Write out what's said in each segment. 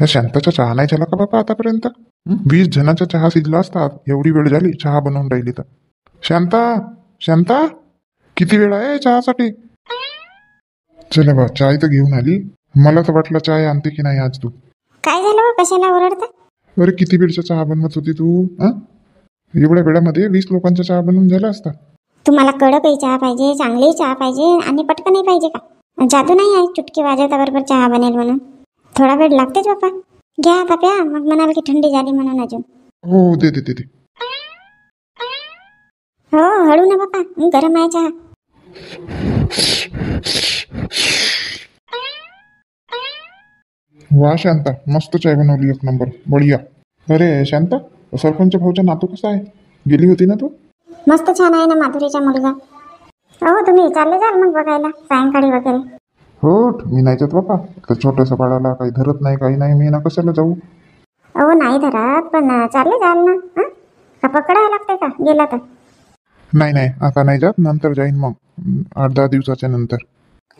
ह्या शांताचा चहा नाही झाला का बाबा आतापर्यंत? 20 जणांचा चहा शिजला असतात. एवढी वेळ झाली चहा बनवून राहिली तर. शांता, शांता, किती वेळ आहे चहासाठी? चला बा, चाय तर घेऊन आली. मला तर वाटलं चाय आणते की नाही आज तू. काय झालं हो, कशाला ओरडता? अरे किती वेळचा चहा बनवत होती तू? एवढ्या वेळामध्ये 20 लोकांचा चहा बनवून झाला असता. तुम्हाला कडकही चहा पाहिजे, चांगली चहा पाहिजे आणि पटकनही पाहिजे का? जादू नाही आहे चुटकी वाजवता बरोबर चहा बनेल म्हणून. थोडा वेळ लागतेच बापा. घ्या आता प्या, मग म्हणाल की थंडी झाली म्हणून अजून. हो दे दे दे दे. हो हळू ना बापा, गरम आहे चहा. वा शांता, मस्त चाय बनवली, एक नंबर, बढिया. अरे शांता, सरपंच भाऊचा नातू कसा आहे? गेली होती ना तू? मस्त छान आहे ना माधुरीचा मुलगा. हो तुम्ही चालले जाल मग बघायला सायंकाळी वगैरे? हो, मी नाही जात बापा. तर छोट्याशा बाळाला काही धरत नाही, काही नाही, मी ना कशाला जाऊ. हो नाही धरत, पण चालले जाल ना. का पकडावं लागतंय का गेला तर? नाही नाही, आता नाही जात, नंतर जाईन मग, 8-10 दिवसाच्या नंतर.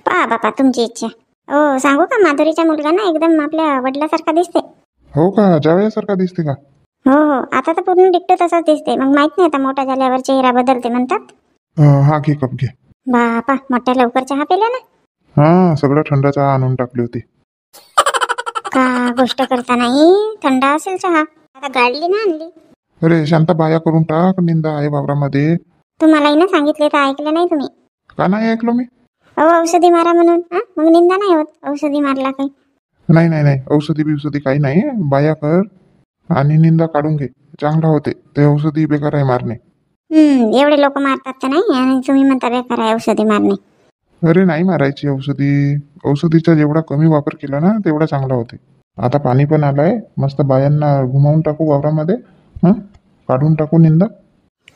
पहा बापा तुमची इच्छा. हो सांगू का, माधुरीचा मुलगा ना एकदम आपल्या वडिलासारखा दिसते. हो का? जावयासारखा दिसते का? हो हो, आता तर पूर्ण डिक्टो तसाच दिसते. मग माहित नाही आता मोठा झाल्यावर चेहरा बदलते म्हणतात. हा घे, कप घे. बापा मोठ्या लवकर चहा पिला ना? हा, सगळं थंड चहा आणून टाकली होती. का गोष्ट करता नाही, थंड असेल चहा. आता गाडली ना आणली. अरे शांता, बाया करून टाक, निंदा आहे वावरामध्ये. तुम्हालाही ना सांगितले तर ऐकलं नाही तुम्ही. का नाही ऐकलो मी? औषधी मारा म्हणून. मग निंदा नाही होत औषधी मारला काही. नाही नाही नाही, औषधी बिवषधी काही नाही. बाया कर आणि निंदा काढून घे, चांगला होते. ते औषधी बेकार आहे मारणे. एवढे लोक मारतात तर नाही, आणि तुम्ही म्हणता बेकार आहे औषधी मारणे. अरे नाही मारायची औषधी. औषधीचा जेवढा कमी वापर केला ना तेवढा चांगला होते. आता पाणी पण आलंय, मस्त बायांना घुमावून टाकू वावरामध्ये. काढून टाकू निंदा.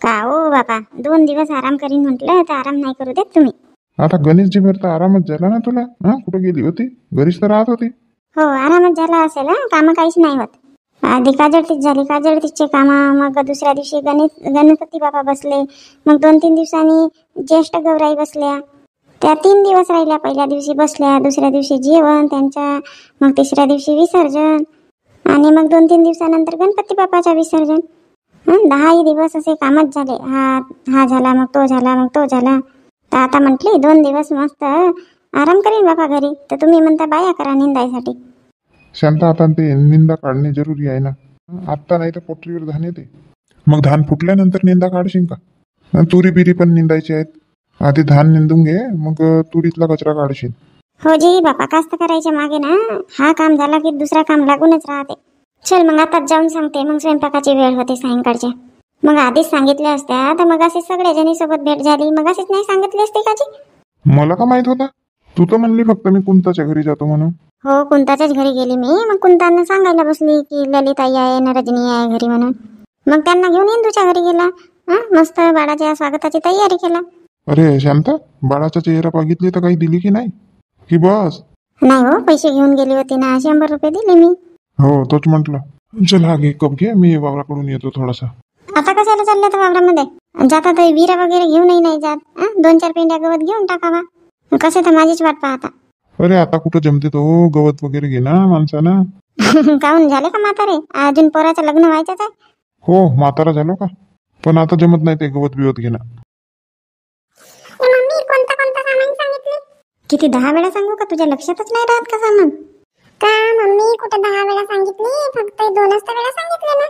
का हो बाबा, 2 दिवस आराम करीन म्हटलं तर आराम नाही करू देत तुम्ही. आता गणेशजीभर तर आरामच झाला ना तुला. कुठं गेली होती? घरीच तर राहत होती. हो आरामच झाला असेल. कामं काहीच नाही होत. आधी काजळतीच झाली, काजळतीचे कामं. मग दुसऱ्या दिवशी गणपती बाबा बसले. मग 2-3 दिवसांनी ज्येष्ठ गौराई बसल्या. त्या 3 दिवस राहिल्या. पहिल्या दिवशी बसल्या, दुसऱ्या दिवशी जेवण त्यांच्या, मग तिसऱ्या दिवशी विसर्जन, आणि मग 2-3 दिवसानंतर गणपती बाप्पाचा विसर्जन. 10 दिवस असे कामच झाले. हा झाला, मग तो झाला, मग तो झाला. तर आता म्हटली 2 दिवस मस्त आराम करीन बाबा घरी. तर तुम्ही म्हणता बाया करा निंदायसाठी. शांता, आता ते निंदा काढणे जरुरी आहे ना. आत्ता नाही तर पोटरीवर धान येते. मग धान फुटल्यानंतर निंदा काढशील का? तुरी बिरी पण निंदायची आहेत. आधी धान निंदून घे, मग तुरीतला कचरा काढशील. हो जी बापा, कास्तकाराच्या मागे ना हा काम झाला की दुसरा काम लागूनच राहते. चल मग आताच जाऊन सांगते, मग स्वयंपाकाची वेळ होते सायंकाळच्या. मग आधीच सांगितल्या असत्या तर मग असे सगळ्या जणी सोबत भेट झाली. मग असेच नाही सांगितले असते का जी? मला का माहित होता? तू तर म्हणली फक्त मी कुंताच्या घरी जातो म्हणून. हो कुंताच्याच घरी गेली मी. मग कुंतांना सांगायला बसली की ललिताई आहे ना रजनी आहे घरी म्हणून. मग त्यांना घेऊन इंदूच्या घरी गेला. मस्त बाळाच्या स्वागताची तयारी केला. अरे शांता, बाळाचा चेहरा बघितली तर काही दिली की नाही? की बस? नाही हो, पैसे घेऊन गेली होती ना, 100 रुपये दिले मी. हो तोच म्हटलं. चल हा घे, कप घे, मी वावराकडून येतो थोडासा. आता कशाला चाललं तर वावरामध्ये? जाता तर विरा वगैरे घेऊनही नाही जात. 2-4 पेंड्या गवत घेऊन टाकावा. कसे तर माझीच वाट पाहता. अरे आता कुठं जमते तो गवत वगैरे घे ना माणसानं. काहून झाले का म्हातारे? अजून पोराचं लग्न व्हायचंच आहे. हो म्हातारा झालो का, पण आता जमत नाही ते गवत बिवत घेणं. मम्मी कोणता कोणता सामान सांगितले? किती 10 वेळा सांगू का, तुझ्या लक्षातच नाही राहत का सामान? का मम्मी कुठे 10 वेळा सांगितली? फक्त 2च वेळा सांगितले ना.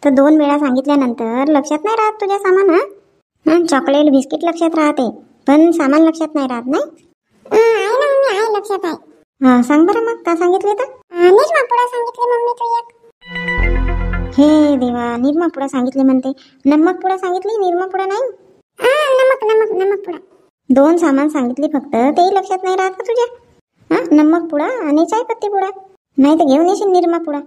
तर 2 वेळा सांगितल्यानंतर लक्षात नाही राहत तुझ्या सामान? चॉकलेट बिस्किट लक्षात राहते, पण सामान लक्षात नाही राहत नाही. आहे ना मम्मी, आहे लक्षात आहे. सांग बरं मग का सांगितले तर? निर्मा पुडा सांगितले मम्मी तू एक. हे देवा, निर्मा पुडा सांगितले म्हणते. नमक पुडा सांगितली, निर्मा पुडा नाही. नमक पुडा. 2 सामान सांगितली फक्त, तेही लक्षात नाही राहत का तुझ्या? नमक पुडा आणि चायपत्ती पुडा. नाही तर घेऊन येशील निर्मा पुडा.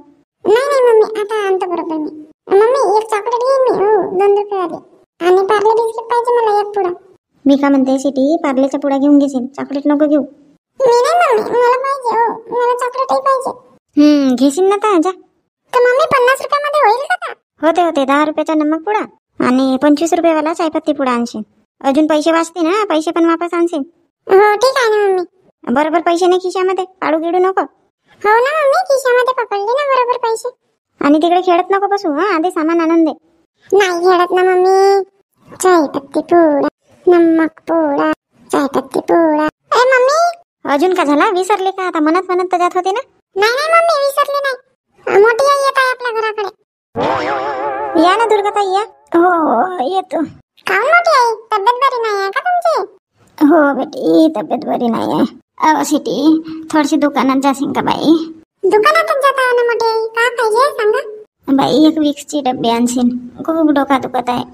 नाही मम्मी, आता आणतो बरोबर मी. मम्मी एक चॉकलेट घेईन मी, 2 रुपये वाली. आणि पार्ले बिस्किट पाहिजे मला 1 पुडा. मी का म्हणते सिटी, पार्लेचा पुडा घेऊन घेशील, चॉकलेट नको घेऊ. मी नाही मम्मी, मला पाहिजे. मला चॉकलेटही पाहिजे. घेशील ना तर जा. तर मम्मी 50 रुपयामध्ये होईल का? होते 10 रुपयाचा नमक पुडा आणि 25 रुपयावाला चायपत्ती पुडा आणशील. अजून पैसे वाचते ना, पैसे पण वापस आणशील. हो ठीक आहे ना मम्मी. बरोबर पैसे नाही खिशामध्ये, पाडू गिडू नको. हो ना मम्मी, खिशामध्ये पकडले आणि तिकडे खेळत नको बसू. हा, आधी सामान आणून दे. नाही खेळत ना मम्मी. चाय पत्ती पोळा, नमक पोळा, चाय पत्ती पोळा. ए मम्मी, अजून का झाला? विसरले का? आता म्हणत म्हणत तर जात होते ना. नाही नाही मम्मी, विसरले नाही. मोठी आई येत आहे आपल्या घराकडे. या ना दुर्गाताई, या. हो येतो. काहून मोठी आई, तब्येत बरी नाही आहे का तुमची? हो बेटी, तब्येत बरी नाही आहे. अहो सिटी, थोडीशी दुकानात जाशील का बाई? दुकानातच जात आहे ना मोठी आई. काय पाहिजे सांगा बाई. एक विक्सची डब्बी आणशील, खूप डोका दुखत आहे.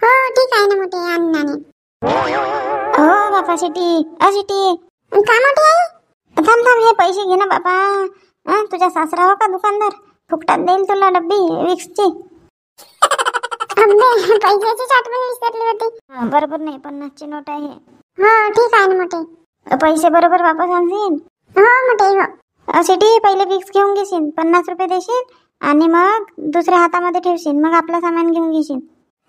हो ठीक आहे ना मोठी आई, आणून आणेन. हो बापा सिटी, सिटी. का मोठी आई? थांब थांब, हे पैसे घे ना बाबा. तुझ्या सासरा हो का दुकानदार? फुकटात देईल तुला डब्बी विक्सची. पैशाची आठवण विसरली होती. बरोबर नाही, 50ची नोट आहे. हो ठीक आहे ना मोठे. पैसे बरोबर वापस आणशील? हो मोठे हो. सिटी, पहिले विक्स घेऊन घेशील, 50 रुपये देशील आणि मग दुसऱ्या हातामध्ये ठेवशील, मग आपलं सामान घेऊन घेशील.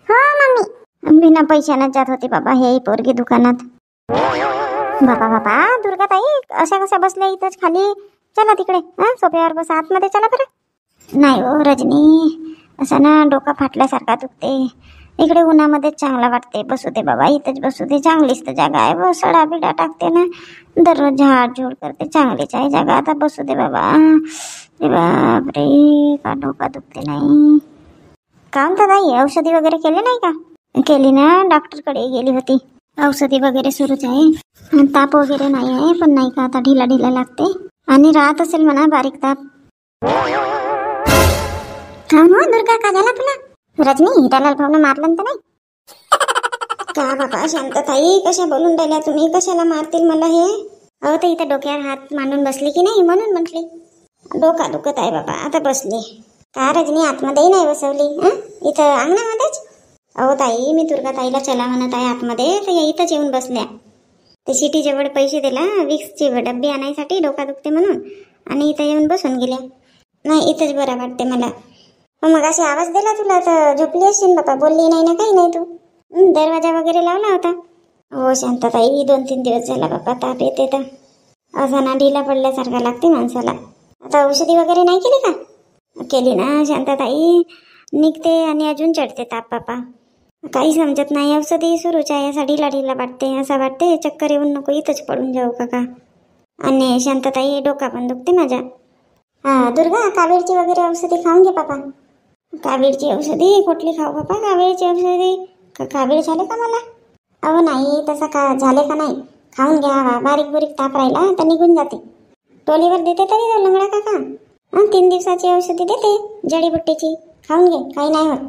हो मम्मी. बिना पैशानं जात होती बाबा हे पोरगी दुकानात. बाबा बाबा, दुर्गाताई अशा कशा बसल्या इथंच खाली? चला तिकडे, सोफ्यावर बसा, आतमध्ये चला बरं. नाही हो रजनी, असं ना डोका फाटल्यासारखा दुखते. इकडे उन्हामध्ये चांगला वाटते. बसू दे बाबा, इथंच बसू दे. चांगलीच तर जागा आहे. बस सडा बिडा टाकते ना, दररोज झाड झूड करते. चांगलीच आहे जागा. आता बसू दे बाबा. बापरे, का डोका दुखते नाही. काम तर नाही, औषधी वगैरे केले नाही का? केली ना, डॉक्टरकडे गेली होती. औषधी वगैरे सुरूच आहे. ताप वगैरे नाही आहे, पण नाही का आता ढिला ढिला लागते आणि राहत असेल म्हणा बारीक ताप. थांब हो दुर्गा, का झाला तुला? रजनी, हिरालाल भाऊनं मारलं तर नाही का? बाबा शांतताई, कशा बोलून राहिल्या तुम्ही? कशाला मारतील मला हे? अहो तर इथं डोक्यावर हात मांडून बसली की नाही, म्हणून म्हटली. डोका दुखत आहे बाबा, आता बसली. का रजनी, आतमध्येही नाही बसवली? इथं अंगणामध्येच? अहो ताई, मी दुर्गाताईला चला म्हणत आहे आतमध्ये, तर इथंच येऊन बसल्या. ते सिटी जवळ पैसे दिला विक्सची डब्बी आणायसाठी, डोका दुखते म्हणून, आणि इथं येऊन बसून गेल्या. नाही, इथंच बरं वाटते मला. मग अशी आवाज दिला तुला तर झोपली असशील बाबा. बोलली नाही ना, काही नाही तू. दरवाजा वगैरे लावला होता? हो शांतताई, 2-3 दिवस झाला बाबा, ताप येते तर असा ना ढिला पडल्यासारखा लागते माणसाला. आता औषधी वगैरे नाही केली का? केली ना शांतताई, निघते आणि अजून चढते ताप बापा. काही समजत नाही. औषधी सुरूच आहे. असा ढिला ढिला वाटते. असं वाटते चक्कर येऊन नको इथंच पडून जाऊ का. आणि शांतताई, डोका पण दुखते माझ्या. दुर्गा, कावीळची वगैरे औषधी खाऊन घे बापा. कावीळची औषधी कुठली खाऊ बापा? कावीळची औषधी कावीळ झाले का मला? अहो नाही, तसं का झाले का नाही? खाऊन घ्या. बारीक बारीक ताप राहिला तर निघून जाते. टोलीवर देते तरी जाऊ लंगडा काका. 3 दिवसाची औषधी देते जडीबुट्टीची, खाऊन घे, काही नाही होत.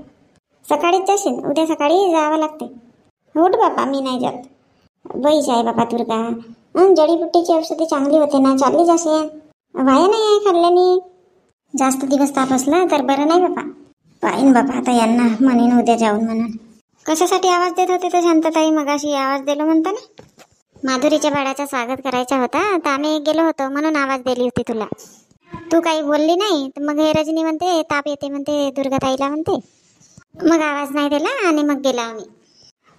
सकाळीच जाशील, उद्या सकाळी जावं लागते. उठ बापा, मी नाही जात. बैस आहे बापा दुर्गा. जडीबुट्टीची औषधी चांगली होते ना, चालली जाशील. वाया नाही आहे खाल्ल्याने. जास्त दिवस ताप असला तर बरं नाही बापा. पाहिन बापा आता यांना, म्हणेन उद्या जाऊन म्हणून. कशासाठी आवाज देत होते तर शांतताई? मगाशी आवाज दिलो म्हणता ना, माधुरीच्या बाळाचा स्वागत करायचा होता तर आम्ही गेलो होतो म्हणून आवाज दिली होती तुला. तू काही बोलली नाही तर मग हे रजनी म्हणते ताप येते म्हणते, दुर्गाताईला म्हणते. मग आवाज नाही दिला आणि मग गेला आम्ही.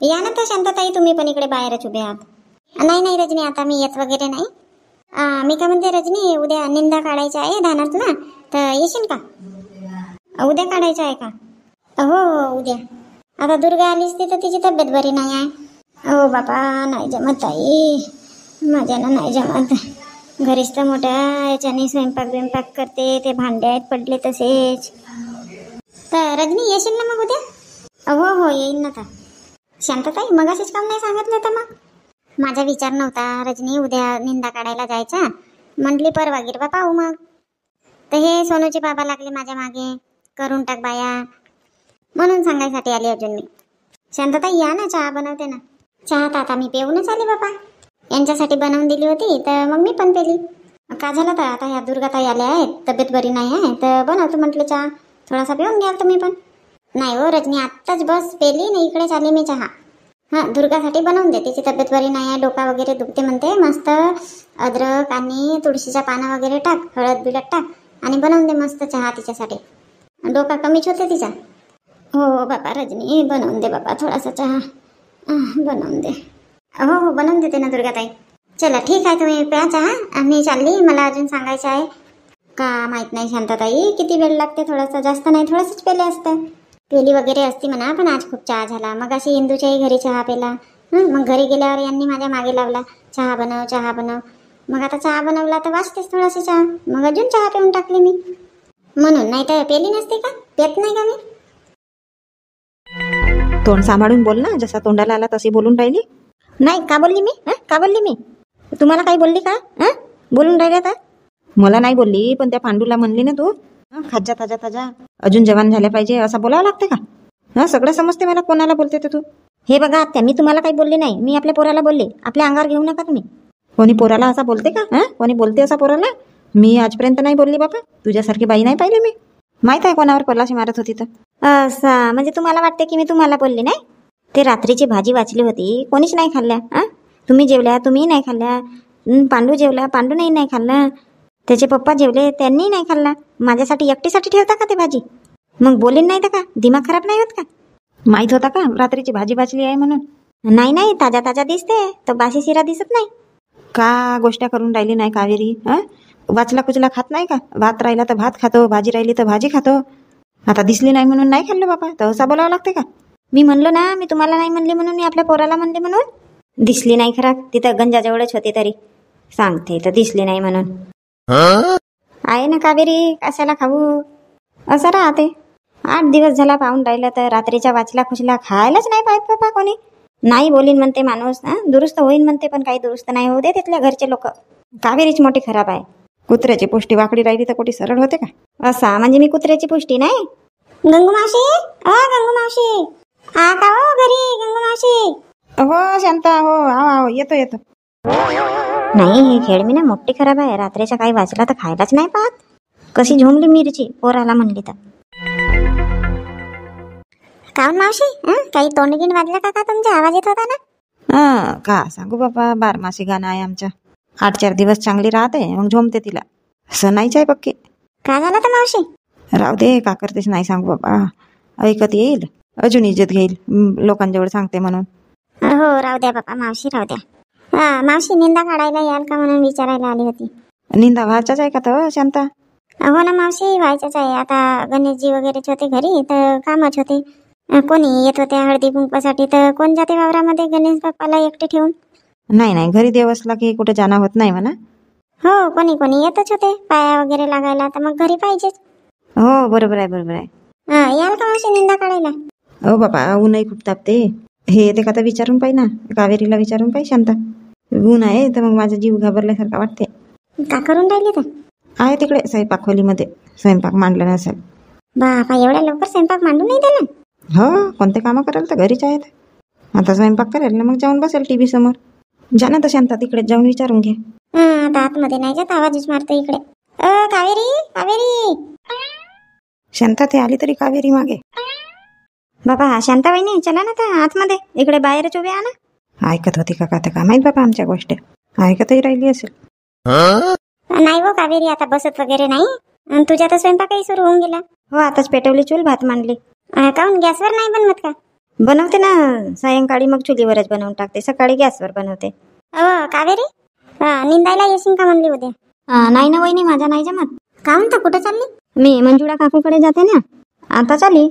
या ना तर शांतताई, तुम्ही पण इकडे बाहेरच उभे आहात. नाही नाही रजनी, आता मी येत वगैरे नाही. मी काय म्हणते रजनी, उद्या निंदा काढायचा आहे धानातला, तर येशील का? उद्या काढायचं आहे का? हो हो उद्या. आता दुर्गा आलीच ती तर तिची तब्येत बरी नाही आहे. हो बापा, नाही जमत ताई, माझ्यानं नाही जमत. घरीच तर मोठ्या याच्याने स्वयंपाक करते, ते भांडे आहेत पडले तसेच. तर रजनी येशील ना मग उद्या? हो हो येईन ना. तर शांतताई, मग असेच काम नाही सांगितलं तर मग? माझा विचार नव्हता रजनी उद्या निंदा काढायला जायचा, म्हटली परवा गिरवा पाहू मग. तर हे सोनूचे बाबा लागले माझ्या मागे, करून टाक बाया, म्हणून सांगायसाठी आली अजून मी. शांतताई या ना, चहा बनवते ना. चहा तर आता मी पिऊनच आली बाबा. यांच्यासाठी बनवून दिली होती तर मग मी पण पेली. का झालं तर आता ह्या दुर्गाताई आल्या आहेत, तब्येत बरी नाही आहे तर बनवतो म्हटलं चहा, थोडासा पिऊन घ्याल तुम्ही पण. नाही हो रजनी, आत्ताच बस पेली ना, इकडेच आली मी चहा. दुर्गासाठी बनवून दे, तिची तब्येत बरी नाही आहे, डोका वगैरे दुखते म्हणते. मस्त अद्रक आणि तुळशीच्या पानं वगैरे टाक, हळद बिळद टाक आणि बनवून दे मस्त चहा तिच्यासाठी. डोका कमीच होते तिचा. हो बाबा रजनी, बनवून दे बाबा थोडासा चहा, बनवून दे. हो हो बनवून देते ना दुर्गाताई. चला ठीक आहे, तुम्ही प्या चहा, मी चालली, मला अजून सांगायचं आहे. का माहित नाही शांताताई, किती वेळ लागते, थोडासा जास्त नाही, थोडंसंच पेले असतं. पेली वगैरे असती म्हणा, पण आज खूप चहा झाला. मग अशी इंदूच्याही घरी चहा पेला. मग घरी गेल्यावर यांनी माझ्या मागे लावला, चहा बनव चहा बनव. मग आता चहा बनवला तर वाचतेच थोडासा चहा, मग अजून चहा पिऊन टाकली मी. म्हणून नाही तर पेली नसते का, पेत नाही का मी. तोंड सांभाळून बोल ना, जसा तोंडाला आला तशी बोलून राहिली. नाही का बोलली मी, का बोलली मी? तुम्हाला काही बोलली का? बोलून राहिल्या का? मला नाही बोलली, पण त्या पांडूला म्हणली ना तू, खाजा ताजा ताजा, अजून जवान झाल्या पाहिजे असं बोलावं लागते का? सगळं समजते मला कोणाला बोलते ते तू. हे बघा आत्या, मी तुम्हाला काही बोलली नाही, मी आपल्या पोराला बोलले. आपल्या अंगावर घेऊ नका तुम्ही. कोणी पोराला असा बोलते का? कोणी बोलते असा पोराला? मी आजपर्यंत नाही बोलली बाबा, तुझ्यासारखी बाई नाही पाहिली मी. माहित आहे कोणावर पलाशी मारत होती तर. असं म्हणजे तुम्हाला वाटते की मी तुम्हाला बोलली नाही? ते रात्रीची भाजी वाचली होती, कोणीच नाही खाल्ल्या. तुम्ही जेवल्या, तुम्ही नाही खाल्ल्या. पांडू जेवला, पांडूनही नाही खाल्ला. त्याचे पप्पा जेवले, त्यांनी नाही खाल्ला. माझ्यासाठी एकटीसाठी ठेवता का ते भाजी? मग बोलीन नाही तर का, दिमाग खराब नाही होत का? माहित होता का रात्रीची भाजी वाचली आहे म्हणून? नाही नाही, ताजा ताजा दिसते, तर बासी शिरा दिसत नाही. का गोष्ट करून राहिली नाही कावेरी? वाचला कुचला खात नाही का? भात राहिला तर भात खातो, भाजी राहिली तर भाजी खातो. आता दिसली नाही म्हणून नाही खाल्लं बाबा, तर असं बोलावं लागते का? मी म्हणलो ना, मी तुम्हाला नाही म्हणले म्हणून, मी आपल्या पोराला म्हणले म्हणून. दिसली नाही खरा, तिथं गंजाजवळच होती तरी सांगते तर दिसली नाही म्हणून. आहे ना कावेरी, कशाला खाऊ? असं राहते. 8 दिवस झाला पाहून राहिलं तर रात्रीच्या वाचला खुचला खायलाच नाही पाहत बाबा कोणी. नाही बोलीन म्हणते माणूस, दुरुस्त होईन म्हणते, पण काही दुरुस्त नाही होऊ दे तिथल्या घरचे लोक. कावेरीच मोठी खराब आहे. कुत्र्याची पुष्टी वाकडी राहिली तर कोटी सरळ होते का? असा म्हणजे मी कुत्र्याची पुष्टी नाही. गंगू मावशी, गंगू मावशी, का हो घरी गंगू मावशी? हो शांता, हो आओ येतो येतो. नाही, हे खेळमी ना मोठी खराब आहे. रात्रीच्या काही वाचला तर खायलाच नाही पाहत. कशी झोंबली मिरची पोराला म्हणली तर. काऊन मावशी, काही तोंडगिन वाजलं का तुमचा? आवाज येत होता ना. का सांगू बाबा, बारमासी गाणं आहे आमच्या. 8-4 दिवस चांगली राहते, मग झोमते तिला. सनाईच आहे पक्की. का झालं तर मावशी? राहू दे, का करतेस नाही सांगू बाबा. ऐकत येईल, अजून इज्जत घेईल लोकांजवळ सांगते म्हणून. हो राहू द्या बाबा मावशी, राहू द्या. मावशी, निंदा काढायला याल का म्हणून विचारायला आली होती. निंदा व्हायचाच आहे का तो शांता? हो ना मावशी, व्हायचंच आहे. आता गणेशजी वगैरेच होते घरी तर कामच होते. कोणी येत होते हळदी कुंकवासाठी, तर कोण जाते वावरामध्ये गणेश बाप्पाला एकटे ठेवून? नाही नाही, घरी देव असला की कुठे जाणं होत नाही म्हणा. हो, कोणी कोणी येतच होते पाया वगैरे लागायला, तर मग घरी पाहिजेच. हो बरोबर आहे बरोबर आहे. याल का मावशी निंदा काढायला? हो बाबा, ऊनही खूप तापते. हे येते का तर विचारून पाहि ना, कावेरीला विचारून पाहि शांता. ऊन आहे तर मग माझा जीव घाबरल्यासारखा वाटते. का करून राहिली तर? आहे तिकडे स्वयंपाक खोलीमध्ये, स्वयंपाक मांडला नसेल. बापा, एवढ्या लवकर स्वयंपाक मांडून नाही दिला? हो, कोणते कामं करायला तर घरीच आहेत. आता स्वयंपाक करेल ना, मग जाऊन बसेल टीव्ही समोर. जा ना तर शांता, तिकडे जाऊन विचारून घे. आता आतमध्ये नाही जात, आवाजच मारतो इकडे. कावेरी, कावेरी. शांता ते आली तरी कावेरी मागे. बाबा शांता वहिनी, चला ना तर आतमध्ये, इकडे बाहेरच उभे आहे ना. ऐकत होती का काय माहित बाबा आमच्या गोष्टी. ऐकतही राहिली असेल. नाही हो कावेरी, आता बसत वगैरे नाही. तुझ्या तर स्वयंपाकही सुरू होऊन गेला. हो, आताच पेटवली चूल, भात मांडली. काहून गॅसवर नाही बनवत का? बनवते ना, सायंकाळी मग चुलीवरच बनवून टाकते, सकाळी गॅसवर बनवते. कावेरी, निंदायला येशील का म्हणली उद्या? नाही ना वहिनी, माझा नाही जमत. काहून तर कुठं चालली? मी मंजुळा काकूकडे जाते ना. आता चालली.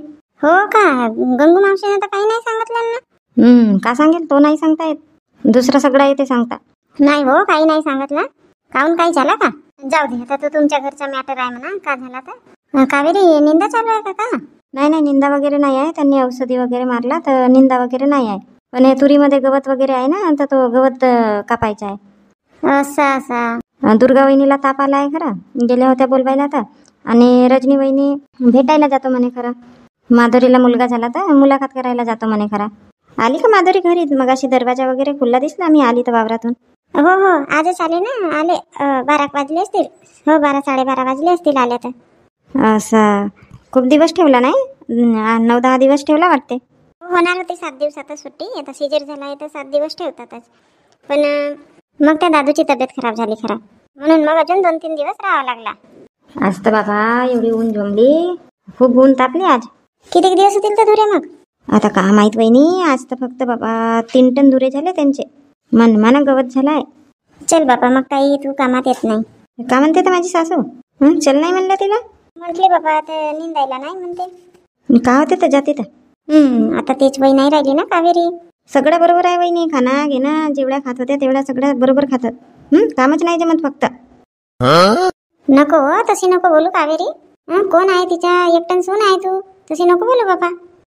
हो का? गंगू मावशीने तर काही नाही सांगितलं ना. का सांगेल, तो नाही सांगता येत. दुसरं सगळं येते सांगता. नाही हो, काही नाही सांगितलं. काहून, काही झाला का? जाऊ दे, आता तो तुमच्या घरचा मॅटर आहे म्हणा. का झाला तर? कावेरी, निंदा चालू आहे का? नाही नाही, निंदा वगैरे नाही आहे. त्यांनी औषधी वगैरे मारला, तर निंदा वगैरे नाही आहे. पण हे तुरीमध्ये गवत वगैरे आहे ना, तर तो गवत कापायचा आहे. असा दुर्गा वहिनीला ताप आला आहे खरं, गेल्या होत्या बोलवायला तर. आणि रजनी वहिनी भेटायला जातो म्हणे खरं. माधुरीला मुलगा झाला तर मुलाखत करायला जातो म्हणे खरा. आली का माधुरी घरी? मग अशी दरवाजा वगैरे खुल्ला दिसला, मी आली तर वावरातून. हो हो, आजच आले ना. आले 12 वाजले असतील. हो, 12-12:30 वाजले असतील आले तर. असं खूप दिवस ठेवला नाही, 9-10 दिवस ठेवला वाटते. होणार होती 7 दिवसातच सुट्टी. आता सीजर झाला आहे तर 7 दिवस ठेवतातच. पण मग त्या दादूची तब्येत खराब झाली खरा, म्हणून मग अजून 2-3 दिवस राहावा लागला. आज तर बाबा एवढी ऊन जमली, खूप ऊन तापली आज. किती दिवस होतील तर धुरे मग? आता का माहित वहिनी, आज तर फक्त बाबा 3 टन धुरे झाले त्यांचे. मनमाना गवत झालाय. चल बाबा, मग काही तू कामात येत नाही. का म्हणते तर माझी सासू? चल नाही म्हणलं तिला. म्हटले बाबा ते निंदायला नाही म्हणते. का होते तर जाते तर. आता तेच वय नाही राहिली ना कावेरी. सगळं बरोबर आहे वहिनी. खाना घेणं जेवढ्या खात होत्या तेवढ्या सगळ्या बरोबर खातात. कामच नाही जमत फक्त. नको तशी नको बोलू कावेरी. कोण आहे तिच्या एकटन सून आहे तू. तशी नको बोलू बाबा.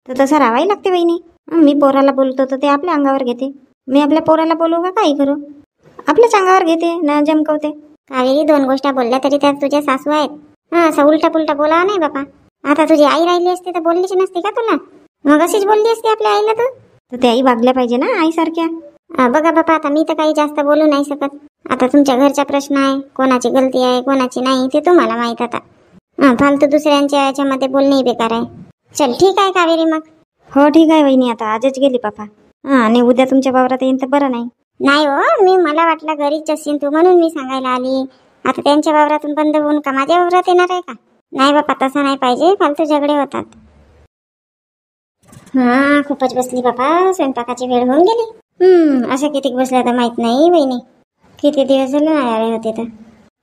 तर तसं राहावाही लागते वहिनी. मी पोराला बोलतो तर ते आपल्या अंगावर घेते. मी आपल्या पोराला बोलू का काही करू आपल्याच अंगावर घेते ना जमकवते. कावेरी 2 गोष्टी बोलल्या तरी त्या तुझ्या सासू आहेत. असं उलटा पुलटा बोलावा नाही बाबा. आता तुझी आई राहिली असती तर बोललीच नसती का तुला. मग अशीच बोलली असती आपल्या आईला तू. तर त्या आई वागल्या पाहिजे ना आईसारख्या. बघा बाबा आता मी तर काही जास्त बोलू नाही शकत. आता तुमच्या घरचा प्रश्न आहे. कोणाची गलती आहे कोणाची नाही ते तुम्हाला माहित. आता फालतू दुसऱ्यांच्या याच्यामध्ये बोलणे बेकार आहे. चल ठीक आहे कावेरी मग. हो ठीक आहे वहिनी. आता आजच गेली पापा. आणि उद्या तुमच्या वावरात येईन तर बरं नाही. नाही हो मी मला वाटलं घरीच असेल तू म्हणून मी सांगायला आली. आता त्यांच्या वावरातून बंद होऊन का माझ्या वावरात येणार आहे का. नाही बापा तसं नाही पाहिजे. फालतू झगडे होतात. खूपच बसली बापा. स्वयंपाकाची वेळ होऊन गेली. अशा किती बसल्या तर माहित नाही बहिणी. किती दिवस झाले नाही आले होते तर.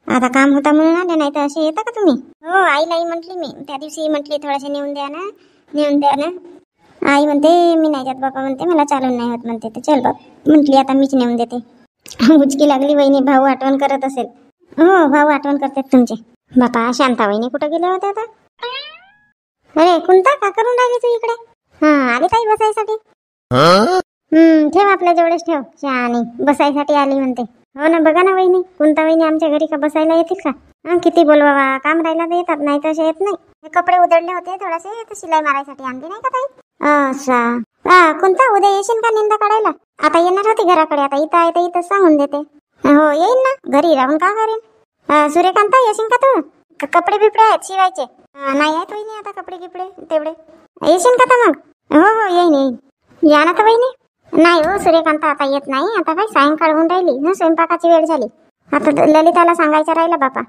आता काम होता म्हणून आले. नाही तर असे येता का तुम्ही. हो आईलाही म्हटली मी त्या दिवशी. म्हटली थोडेसे नेऊन द्या ना नेऊन द्या ना. आई म्हणते मी नाही जात बापा म्हणते. मला चालून नाही होत म्हणते. तर चल बाप म्हटली आता मीच नेऊन देते. उचकी लागली वहिनी. भाऊ आठवण करत असेल. हो भाऊ आठवण करतात तुमचे. बापा शांता वहिनी कुठं गेल्या होत्या आता. अरे कोणता का करून राहिली तू इकडे. आली काही बसायसाठी. ठेव आपल्या जवळच ठेव. शहाणी बसायसाठी आली म्हणते. हो ना बघा ना वहिनी. कोणता वहिनी आमच्या घरी का बसायला येतील का. किती बोलवा काम राहिला तर येतात नाही तर असे येत नाही. कपडे उधळले होते थोडेसे तर शिलाई मारायसाठी आणली नाही का ताई. अच्छा कोणता उद्या येशील का निंदा काढायला. आता येणार होती घराकडे. आता इथं आहे तर इथं सांगून देते. हो येईन ना. घरी राहून का करेन. सूर्यकांता येशील का तू. कपडे बिपडे आहेत शिवायचे. नाही आहेत वहिनी आता कपडे गिपडे तेवढे. येशील का तर मग. हो येईन येईन. या ना तर वहिनी. नाही हो सूर्यकांता आता येत नाही. आता काय सायंकाळ होऊन राहिली ना. स्वयंपाकाची वेळ झाली. आता ललिताला सांगायचं राहिलं बापा.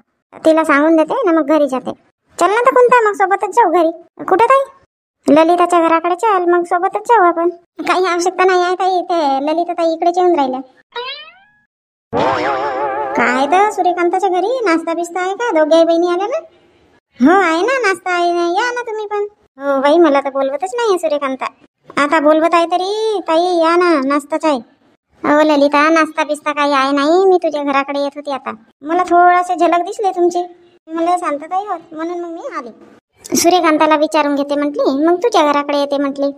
तिला सांगून देते ना मग घरी जाते. चल ना तर कोणता मग सोबतच जाऊ घरी. कुठं ताई. ललिताच्या घराकडे चल मग सोबतच जाऊ आपण. काही आवश्यकता नाही आहे ताई. ते ललिता ताई इकडेच येऊन राहिल्या. काय तर सूर्यकांताच्या घरी नाश्ता बिस्ता आहे का. दोघे बहिणी आल्या ना. हो आहे ना नाश्ता आहे ना. या ना तुम्ही पण. हो बाई मला तर बोलवतच नाही सूर्यकांता. आता बोलवत आहे तरी ताई या ना नाश्ताच आहे. हो ललिता नाश्ता बिस्ता काही आहे नाही. मी तुझ्या घराकडे येत होती. आता मला थोडासे झलक दिसले तुमची. मला शांतताई होत म्हणून मग मी आली. सूर्यकांताला विचारून घेते म्हटली. मग तुझ्या घराकडे येते म्हटली.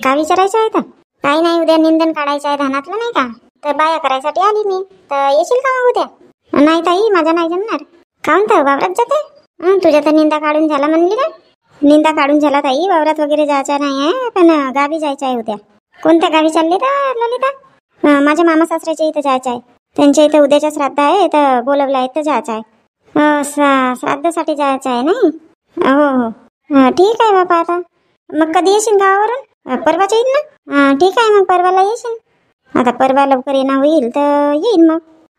का विचारायचं आहे तर. काही नाही उद्या निंदन काढायचं आहे धानातलं नाही का. तर बाया करायसाठी आली मी. तर येशील का मग उद्या. नाही ताई माझा नाही जमणार. काहून तर वावरात जाते. तुझ्या तर निंदा काढून झाला म्हणली ना. निंदा काढून झाला ताई. वावरात वगैरे जायचं नाही आहे. पण गावी जायचं आहे उद्या. कोणत्या गावी चालली तर ललिता. माझ्या मामा सासऱ्याच्या इथं जायचं आहे. त्यांच्या इथं उद्याच्या श्राद्ध आहे तर बोलवलं आहे तर जायचं आहे. श्राद्धसाठी जायचं आहे नाही. हो ठीक आहे बापा. आता मग कधी येशील गावावरून. परवाच्या येईल ना. ठीक आहे मग परवाला येशील. आता परवा लवकर येणं होईल तर येईन मग.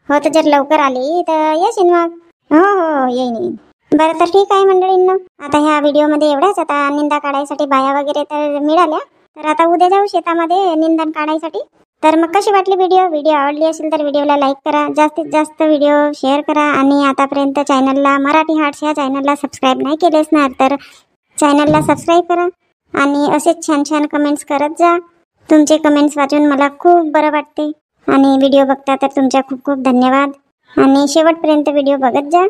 हो तर जर लवकर आली तर येशील मग. हो येईन. बरं तर ठीक आहे मंडळींना. आता ह्या व्हिडिओमध्ये एवढाच. आता निंदा काढायसाठी बाया वगैरे तर मिळाल्या. तर आता उद्या जाऊ शेतामध्ये निंदन काढायसाठी. तर मग कशी वाटली व्हिडिओ आवडली असेल तर व्हिडिओला लाईक करा. जास्तीत जास्त व्हिडिओ शेअर करा. आणि आतापर्यंत चॅनलला मराठी हार्ट्स ह्या चॅनलला सबस्क्राईब नाही केले असणार तर चॅनलला सबस्क्राईब करा. आणि असेच छान छान कमेंट्स करत जा. तुमचे कमेंट्स वाचून मला खूप बरं वाटते. आणि व्हिडिओ बघता तर तुमच्या खूप खूप धन्यवाद. आणि शेवटपर्यंत व्हिडिओ बघत जा.